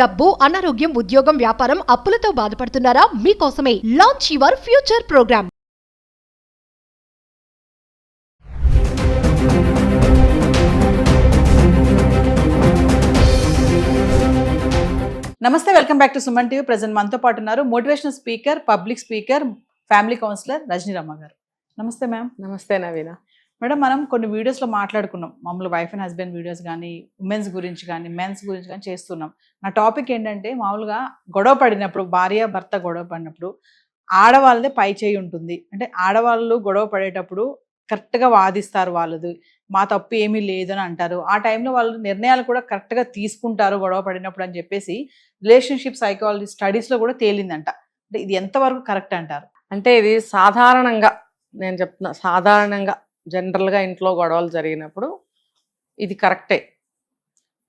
డబ్బు, అనారోగ్యం, ఉద్యోగం, వ్యాపారం, అప్పులతో బాధపడుతున్నారా? మీకోసమే లాంచ్ యువర్ ఫ్యూచర్ ప్రోగ్రామ్. నమస్తే, welcome back to Suman TV. Present మనతో పాటు ఉన్నారు motivational speaker, public speaker, family counsellor Rajani Ramma గారు. నమస్తే మ్యామ్. నమస్తే నవీన. మేడం, మనం కొన్ని వీడియోస్లో మాట్లాడుకున్నాం, మామూలు వైఫ్ అండ్ హస్బెండ్ వీడియోస్ కానీ, ఉమెన్స్ గురించి కానీ, మెన్స్ గురించి కానీ చేస్తున్నాం. నా టాపిక్ ఏంటంటే, మామూలుగా గొడవ పడినప్పుడు, భార్య భర్త గొడవ పడినప్పుడు ఆడవాళ్ళదే పై చేయి ఉంటుంది. అంటే ఆడవాళ్ళు గొడవ పడేటప్పుడు కరెక్ట్గా వాదిస్తారు, వాళ్ళది మా తప్పు ఏమీ లేదని అంటారు. ఆ టైంలో వాళ్ళు నిర్ణయాలు కూడా కరెక్ట్గా తీసుకుంటారు గొడవ పడినప్పుడు అని చెప్పేసి రిలేషన్షిప్ సైకాలజీ స్టడీస్లో కూడా తేలిందంట. అంటే ఇది ఎంతవరకు కరెక్ట్ అంటారు? అంటే ఇది సాధారణంగా నేను చెప్తున్నా, సాధారణంగా జనరల్గా ఇంట్లో గొడవలు జరిగినప్పుడు ఇది కరెక్టే.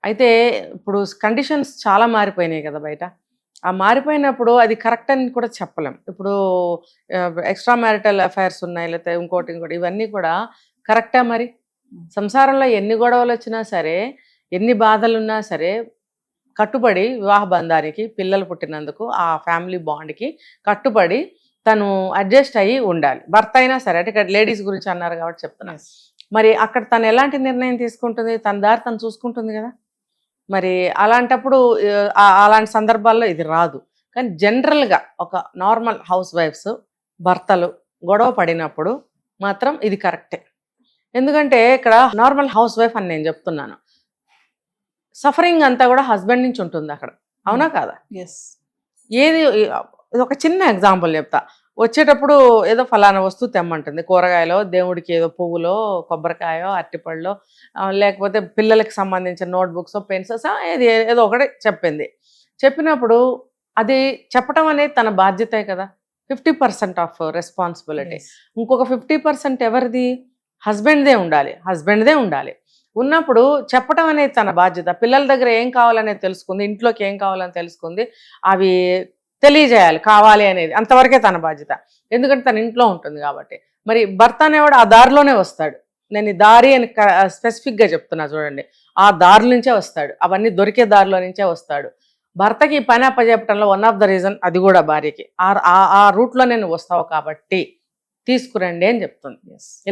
అయితే ఇప్పుడు కండిషన్స్ చాలా మారిపోయినాయి కదా బయట. ఆ మారిపోయినప్పుడు అది కరెక్ట్ అని కూడా చెప్పలేం. ఇప్పుడు ఎక్స్ట్రా మ్యారిటల్ అఫైర్స్ ఉన్నాయి, లేకపోతే ఇంకోటి ఇవన్నీ కూడా కరెక్టా? మరి సంసారంలో ఎన్ని గొడవలు వచ్చినా సరే, ఎన్ని బాధలు ఉన్నా సరే, కట్టుబడి వివాహ బంధానికి, పిల్లలు పుట్టినందుకు ఆ ఫ్యామిలీ బాండ్కి కట్టుబడి తను అడ్జస్ట్ అయ్యి ఉండాలి. భర్త అయినా సరే, అంటే ఇక్కడ లేడీస్ గురించి అన్నారు కాబట్టి చెప్తున్నాను. మరి అక్కడ తను ఎలాంటి నిర్ణయం తీసుకుంటుంది? తన దారి తను చూసుకుంటుంది కదా. మరి అలాంటప్పుడు అలాంటి సందర్భాల్లో ఇది రాదు. కానీ జనరల్గా ఒక నార్మల్ హౌస్ వైఫ్స్ భర్తలు గొడవ పడినప్పుడు మాత్రం ఇది కరెక్టే. ఎందుకంటే ఇక్కడ నార్మల్ హౌస్ వైఫ్ అని నేను చెప్తున్నాను, సఫరింగ్ అంతా కూడా హస్బెండ్ నుంచి ఉంటుంది అక్కడ. అవునా కాదా? ఎస్. ఏది ఒక చిన్న ఎగ్జాంపుల్ చెప్తా. వచ్చేటప్పుడు ఏదో ఫలానా వస్తువు తెమ్మంటుంది, కూరగాయలో, దేవుడికి ఏదో పువ్వులో, కొబ్బరికాయో, అరటిపళ్ళలో, లేకపోతే పిల్లలకి సంబంధించిన నోట్బుక్స్, పెన్సిల్స్, ఏదో ఒకటి చెప్పింది. చెప్పినప్పుడు అది చెప్పటం అనేది తన బాధ్యతే కదా. 50% ఆఫ్ రెస్పాన్సిబిలిటీ. ఇంకొక 50% ఎవరిది? హస్బెండ్దే ఉండాలి. ఉన్నప్పుడు చెప్పటం అనేది తన బాధ్యత. పిల్లల దగ్గర ఏం కావాలనేది తెలుసుకుంది, ఇంట్లోకి ఏం కావాలని తెలుసుకుంది, అవి తెలియజేయాలి, కావాలి అనేది అంతవరకే తన బాధ్యత. ఎందుకంటే తన ఇంట్లో ఉంటుంది కాబట్టి. మరి భర్త అనేవాడు ఆ దారిలోనే వస్తాడు. నేను ఈ దారి అని స్పెసిఫిక్గా చెప్తున్నా చూడండి. ఆ దారి నుంచే వస్తాడు, అవన్నీ దొరికే దారిలో నుంచే వస్తాడు. భర్తకి పని అప్పచెప్పటంలో వన్ ఆఫ్ ద రీజన్ అది కూడా భార్యకి ఆ రూట్లో నేను వస్తావు కాబట్టి తీసుకురండి అని చెప్తుంది.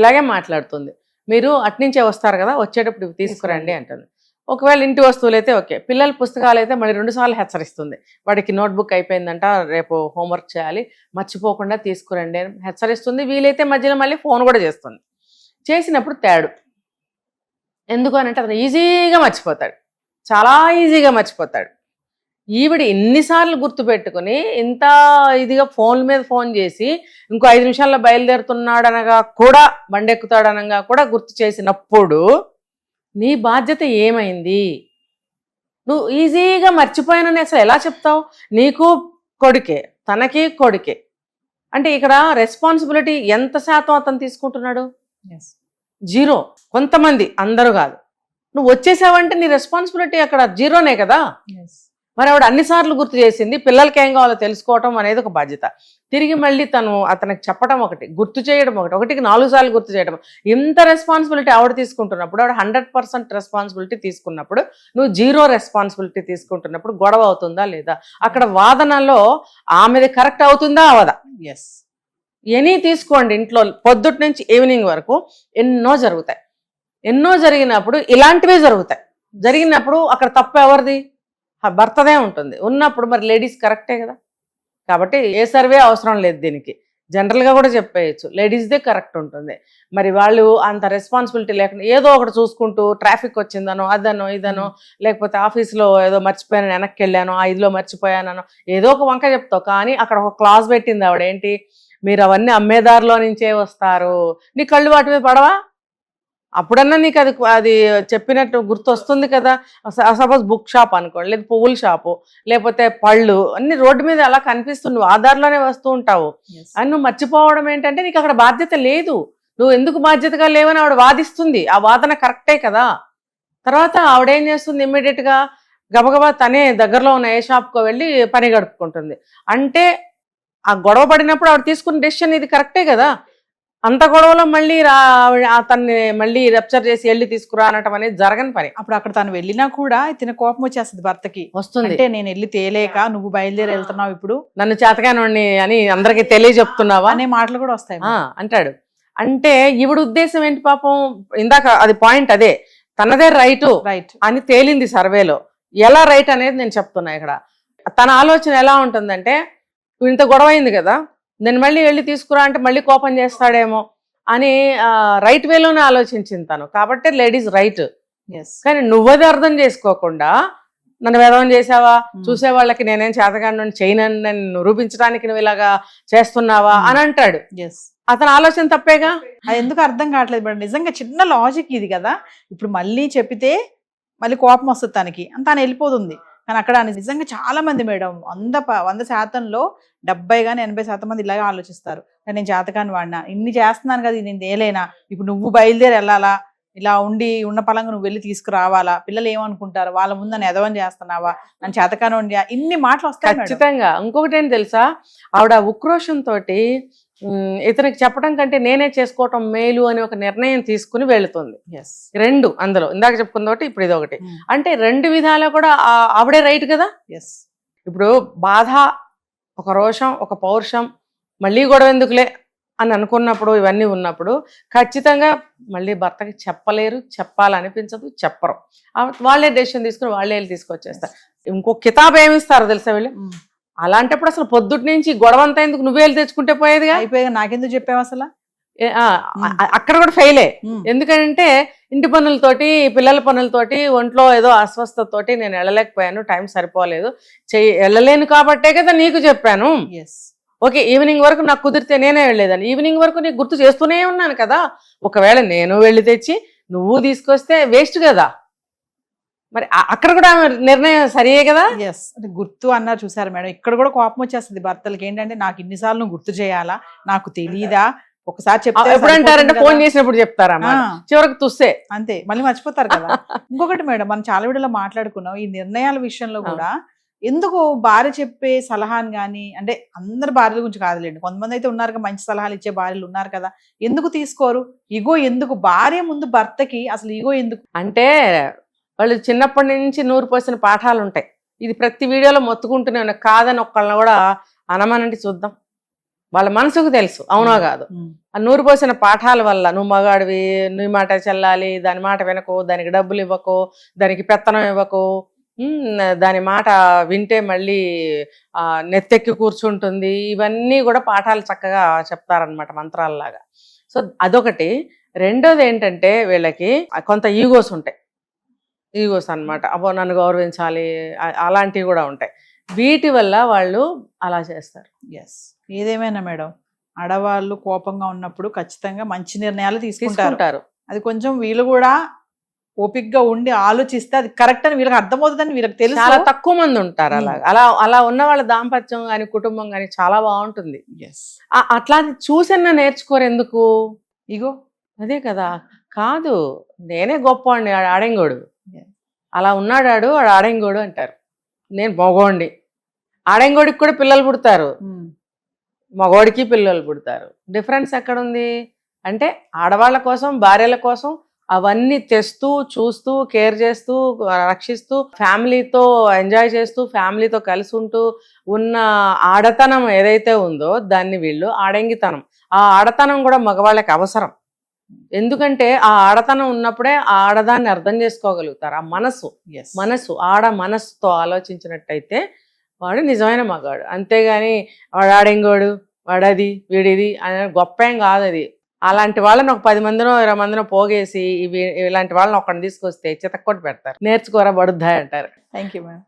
ఇలాగే మాట్లాడుతుంది. మీరు అట్నుంచే వస్తారు కదా, వచ్చేటప్పుడు తీసుకురండి అంటుంది. ఒకవేళ ఇంటి వస్తువులు అయితే ఓకే, పిల్లల పుస్తకాలు అయితే మళ్ళీ 2 సార్లు హెచ్చరిస్తుంది. వాడికి నోట్బుక్ అయిపోయిందంట, రేపు హోంవర్క్ చేయాలి, మర్చిపోకుండా తీసుకురండి అని హెచ్చరిస్తుంది. వీలైతే మధ్యలో మళ్ళీ ఫోన్ కూడా చేస్తుంది. చేసినప్పుడు తేడు ఎందుకు అని అంటే అతను ఈజీగా మర్చిపోతాడు, చాలా ఈజీగా మర్చిపోతాడు. ఈవిడ ఎన్నిసార్లు గుర్తుపెట్టుకుని ఇంత ఇదిగా ఫోన్ మీద ఫోన్ చేసి ఇంకో 5 నిమిషాల్లో బయలుదేరుతున్నాడనగా కూడా, బండెక్కుతాడనగా కూడా గుర్తు చేసినప్పుడు నీ బాధ్యత ఏమైంది? నువ్వు ఈజీగా మర్చిపోయానని అసలు ఎలా చెప్తావు? నీకు కొడుకే, తనకి కొడుకే. అంటే ఇక్కడ రెస్పాన్సిబిలిటీ ఎంత శాతం అతను తీసుకుంటున్నాడు? 0. కొంతమంది, అందరూ కాదు. నువ్వు వచ్చేసావంటే నీ రెస్పాన్సిబిలిటీ అక్కడ 0నే కదా. మరి ఆవిడ అన్నిసార్లు గుర్తు చేసింది. పిల్లలకి ఏం కావాలో తెలుసుకోవటం అనేది ఒక బాధ్యత. తిరిగి మళ్ళీ అతనికి చెప్పడం ఒకటి, గుర్తు చేయడం ఒకటికి 4 సార్లు గుర్తు చేయడం. ఇంత రెస్పాన్సిబిలిటీ ఆవిడ తీసుకుంటున్నప్పుడు, ఆవిడ 100% రెస్పాన్సిబిలిటీ తీసుకున్నప్పుడు, నువ్వు 0 రెస్పాన్సిబిలిటీ తీసుకుంటున్నప్పుడు గొడవ అవుతుందా లేదా? అక్కడ వాదనలో ఆమెది కరెక్ట్ అవుతుందా అవదా? ఎస్. ఎనీ తీసుకోండి, ఇంట్లో పొద్దుటి నుంచి ఈవినింగ్ వరకు ఎన్నో జరుగుతాయి. ఎన్నో జరిగినప్పుడు ఇలాంటివే జరుగుతాయి. జరిగినప్పుడు అక్కడ తప్పు ఎవరిది? భర్తదే ఉంటుంది. ఉన్నప్పుడు మరి లేడీస్ కరెక్టే కదా. కాబట్టి ఏ సర్వే అవసరం లేదు దీనికి. జనరల్గా కూడా చెప్పేయచ్చు, లేడీస్దే కరెక్ట్ ఉంటుంది. మరి వాళ్ళు అంత రెస్పాన్సిబిలిటీ లేకుండా ఏదో ఒకటి చూసుకుంటూ, ట్రాఫిక్ వచ్చిందనో, అదనో ఇదనో, లేకపోతే ఆఫీస్లో ఏదో మర్చిపోయాను, వెనక్కి వెళ్ళాను, 5లో మర్చిపోయానో, ఏదో ఒక వంక చెప్తావు. కానీ అక్కడ ఒక క్లాజ్ పెట్టింది ఆవిడ, ఏంటి? మీరు అవన్నీ అమ్మేదారిలో నుంచే వస్తారు. నీ కళ్ళు వాటి మీద పడవా? అప్పుడన్నా నీకు అది చెప్పినట్టు గుర్తు వస్తుంది కదా. సపోజ్ బుక్ షాప్ అనుకోండి, లేదా పువ్వుల షాపు, లేకపోతే పళ్ళు, అన్ని రోడ్డు మీద అలా కనిపిస్తుంది, ఆధార్లోనే వస్తూ ఉంటావు. అని నువ్వు మర్చిపోవడం ఏంటంటే నీకు అక్కడ బాధ్యత లేదు. నువ్వు ఎందుకు బాధ్యతగా లేవని ఆవిడ వాదిస్తుంది. ఆ వాదన కరెక్టే కదా. తర్వాత ఆవిడేం చేస్తుంది? ఇమ్మీడియట్గా గబగబా తనే దగ్గరలో ఉన్న ఏ షాప్కో వెళ్ళి పని గడుపుకుంటుంది. అంటే ఆ గొడవ పడినప్పుడు ఆవిడ తీసుకున్న డెసిషన్ ఇది కరెక్టే కదా. అంత గొడవలో మళ్ళీ అతన్ని మళ్ళీ రెప్చర్ చేసి వెళ్ళి తీసుకురా అనటం అనేది జరగని పని. అప్పుడు అక్కడ తను వెళ్ళినా కూడా తిన కోపం వచ్చేస్తుంది భర్తకి. వస్తుంది, అంటే నేను వెళ్ళి తేలేక నువ్వు బయలుదేరి వెళ్తున్నావు ఇప్పుడు, నన్ను చేతకానోడిని అని అందరికి తెలియజెప్తున్నావా అనే మాటలు కూడా వస్తాయి. అంటాడు. అంటే ఈవిడ ఉద్దేశం ఏంటి పాపం, ఇందాక అది పాయింట్ అదే, తనదే రైట్ అని తేలింది సర్వేలో. ఎలా రైట్ అనేది నేను చెప్తున్నా ఇక్కడ. తన ఆలోచన ఎలా ఉంటుందంటే, ఇంత గొడవ అయింది కదా, నేను మళ్ళీ వెళ్ళి తీసుకురా అంటే మళ్ళీ కోపం చేస్తాడేమో అని రైట్ వేలోనే ఆలోచించింది తను. కాబట్టి లేడీస్ రైట్. కానీ నువ్వది అర్థం చేసుకోకుండా నన్ను వేదం చేసావా, చూసే వాళ్ళకి నేనేం చేతగాను చేయనని నిరూపించడానికి నువ్వు ఇలాగా చేస్తున్నావా అని అంటాడు. అతని ఆలోచన తప్పేగా. అది ఎందుకు అర్థం కావట్లేదు మేడం. నిజంగా చిన్న లాజిక్ ఇది కదా. ఇప్పుడు మళ్ళీ చెప్పితే మళ్ళీ కోపం వస్తుంది తనకి, తను వెళ్ళిపోతుంది. కానీ అక్కడ నిజంగా చాలా మంది మేడం 100% 70 కానీ 80% మంది ఇలాగే ఆలోచిస్తారు. నేను జాతకాన్ని వాడినా, ఇన్ని చేస్తున్నాను కదా, నేను తేలేనా, ఇప్పుడు నువ్వు బయలుదేరి వెళ్ళాలా, ఇలా ఉన్న పలంగా నువ్వు వెళ్ళి తీసుకురావాలా, పిల్లలు ఏమనుకుంటారు, వాళ్ళ ముందు నన్ను ఎదవని చేస్తున్నావా, నన్ను చేతకాని ఉండి, ఇన్ని మాటలు వస్తాయి. ఖచ్చితంగా. ఇంకొకటి ఏం తెలుసా, ఆవిడ ఉక్రోషంతో ఇతనికి చెప్పడం కంటే నేనే చేసుకోవటం మేలు అని ఒక నిర్ణయం తీసుకుని వెళుతుంది. రెండు అందులో ఇందాక చెప్పుకున్న ఒకటి, ఇప్పుడు ఇది ఒకటి. అంటే రెండు విధాలా కూడా ఆవిడే రైట్ కదా. ఇప్పుడు బాధ, ఒక రోషం, ఒక పౌరుషం, మళ్ళీ గొడవ ఎందుకులే అని అనుకున్నప్పుడు, ఇవన్నీ ఉన్నప్పుడు ఖచ్చితంగా మళ్ళీ భర్తకి చెప్పలేరు, చెప్పాలనిపించదు, చెప్పరు. వాళ్ళే డెసిషన్ తీసుకుని వాళ్ళే వెళ్ళి తీసుకొచ్చేస్తారు. ఇంకో కితాబ్ ఏమిస్తారు తెలుసా వీళ్ళు. అలాంటప్పుడు అసలు పొద్దుటి నుంచి గొడవంతా ఎందుకు, నువ్వే వెళ్ళి తెచ్చుకుంటే పోయేదిగా. అయిపోయాగా నాకెందుకు చెప్పావు అసలు. అక్కడ కూడా ఫెయిలే. ఎందుకంటే ఇంటి పనులతోటి, పిల్లల పనులతోటి, ఒంట్లో ఏదో అస్వస్థతతోటి నేను వెళ్ళలేకపోయాను, టైం సరిపోలేదు, వెళ్ళలేను కాబట్టే కదా నీకు చెప్పాను. ఓకే, ఈవినింగ్ వరకు నాకు కుదిరితే నేనే వెళ్ళేదాన్ని, ఈవినింగ్ వరకు నీకు గుర్తు చేస్తూనే ఉన్నాను కదా. ఒకవేళ నేను వెళ్ళి తెచ్చి నువ్వు తీసుకొస్తే వేస్ట్ కదా. మరి అక్కడ కూడా నిర్ణయం సరియే కదా. గుర్తు అన్నారు చూసారు మేడం, ఇక్కడ కూడా కోపం వచ్చేస్తుంది భర్తలకి. ఏంటంటే నాకు ఇన్నిసార్లు నువ్వు గుర్తు చేయాలా, నాకు తెలీదా, ఒకసారి చెప్తే ఎప్పుడంటారంటే ఫోన్ చేసినప్పుడు చెప్తారా, చివరికి తుస్తే అంతే, మళ్ళీ మర్చిపోతారు కదా. ఇంకొకటి మేడం, మనం చాలా వీడియోలో మాట్లాడుకున్నాం ఈ నిర్ణయాల విషయంలో కూడా. ఎందుకు భార్య చెప్పే సలహాని కానీ, అంటే అందరు భార్యల గురించి కాదులేండి, కొంతమంది అయితే ఉన్నారు కదా మంచి సలహాలు ఇచ్చే భార్యలు ఉన్నారు కదా, ఎందుకు తీసుకోరు? ఈగో ఎందుకు? భార్య ముందు భర్తకి అసలు ఈగో ఎందుకు? అంటే వాళ్ళు చిన్నప్పటి నుంచి నూరు పోసిన పాఠాలు ఉంటాయి. ఇది ప్రతి వీడియోలో మొత్తుకుంటూనే ఉన్నాయి. కాదని ఒక్కళ్ళని కూడా అనమనంటే చూద్దాం. వాళ్ళ మనసుకు తెలుసు అవునో కాదు. ఆ నూరు పోసిన పాఠాల వల్ల, నువ్వు మగాడివి, నీ మాట చెల్లాలి, దాని మాట వినకు, దానికి డబ్బులు ఇవ్వకు, దానికి పెత్తనం ఇవ్వకు, దాని మాట వింటే మళ్ళీ నెత్తెక్కి కూర్చుంటుంది, ఇవన్నీ కూడా పాఠాలు చక్కగా చెప్తారనమాట, మంత్రాలలాగా. సో అదొకటి. రెండోది ఏంటంటే వీళ్ళకి కొంత ఈగోస్ ఉంటాయి. ఈగోస్ అనమాట, అబ్బో నన్ను గౌరవించాలి, అలాంటివి కూడా ఉంటాయి. వీటి వల్ల వాళ్ళు అలా చేస్తారు. ఏదేమైనా మేడం, ఆడవాళ్ళు కోపంగా ఉన్నప్పుడు ఖచ్చితంగా మంచి నిర్ణయాలు తీసుకుంటారు. అది కొంచెం వీళ్ళు కూడా ఓపిక్గా ఉండి ఆలోచిస్తే అది కరెక్ట్ అని వీళ్ళకి అర్థమవుతుందని వీళ్ళకి తెలుసు. చాలా తక్కువ మంది ఉంటారు అలా ఉన్న వాళ్ళ దాంపత్యం కానీ కుటుంబం కానీ చాలా బాగుంటుంది. అట్లా చూసన్నా నేర్చుకోరు. ఎందుకు? ఇగో అదే కదా. కాదు, నేనే గొప్ప అండి, ఆడెంగోడు, అలా ఉన్నాడు వాడు ఆడెంగోడు అంటారు. నేను మగోండి, ఆడెంగోడికి కూడా పిల్లలు పుడతారు, మగోడికి పిల్లలు పుడతారు. డిఫరెన్స్ ఎక్కడుంది? అంటే ఆడవాళ్ళ కోసం, భార్యల కోసం అవన్నీ తెస్తూ, చూస్తూ, కేర్ చేస్తూ, రక్షిస్తూ, ఫ్యామిలీతో ఎంజాయ్ చేస్తూ, ఫ్యామిలీతో కలిసి ఉంటూ ఉన్న ఆడతనం ఏదైతే ఉందో దాన్ని వీళ్ళు ఆడంగితనం. ఆ ఆడతనం కూడా మగవాళ్ళకి అవసరం. ఎందుకంటే ఆ ఆడతనం ఉన్నప్పుడే ఆ ఆడదాన్ని అర్థం చేసుకోగలుగుతారు. ఆ మనసు ఆడ మనసుతో ఆలోచించినట్టయితే వాడు నిజమైన మగాడు. అంతేగాని వాడు ఆడెంగోడు, వాడది, వీడిది అనే గొప్ప ఏం కాదు అది. అలాంటి వాళ్ళని ఒక 10 మందినో 20 మందినో పోగేసి ఇలాంటి వాళ్ళని ఒకరిని తీసుకొస్తే చితక్కొట్టి పెడతారు. నేర్చుకోరా బడుద్దా అంటారు. Thank you madam.